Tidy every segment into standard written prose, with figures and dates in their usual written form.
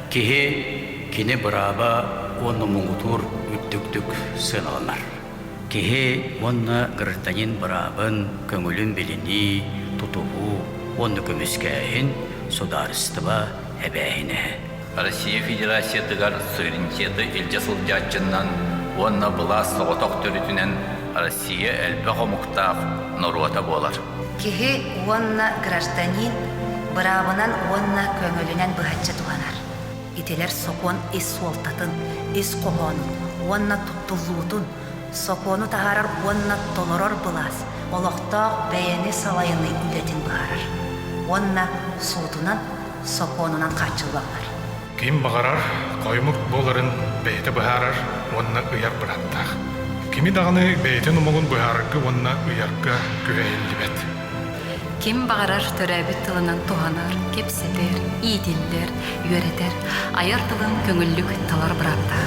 Кихи кини браба онна муңутур үттүктүк сыналанар. Кихи онна гражданин брабын көңүлүн билини тутубу онна көмүскәһин сударыстыба эбәһине. Россия Федерациятыгар суверенитеты илжасыл жачыннан онна была соғытоқ төрүтүнен Россия әлбә қомуқтақ норуата болар. Кихи онна гражданин бравынан онна көңөлүнен быхатча туганар. Ителер сокон ис суолтатын, ис комонун, онна туттулуутун, сокону тахарар онна толорор былас, олоқтоқ бәйәни салайыны үлетін бағарар. Онна суутунан, соконунан қачылбаңар. Ким бағарар, қоймық боларын бәйті бұхарар, онна ұяр бұраттақ. Кими дағаны бәйті нұмығын бұхарырғы, онна ұярға күрәйілдібет. Ким бағарар төрәбіт тылынан туғанар, кепсетер, идиллер, үйеретер, аяр тылын көңіллік талар бұратта.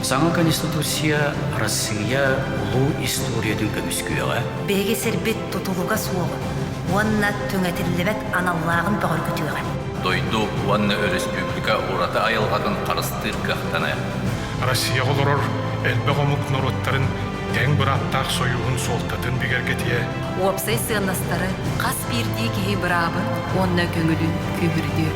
Саңа Конституция Россия улуу историядың көміскүйеға. Беге сербет тутулуга суоғын, онна түңәтіллебет аналлағын бағыр күтіуған. Дойду онна республика урата айылғадын қарыстыр қақтаны. Россия олорор әлбә қомық нороттарын тәң бұраттақ сойуын солтатын бігергетие. Опсай сыйнастары қас бірдей кей бірабын, онна көңілін көбірді.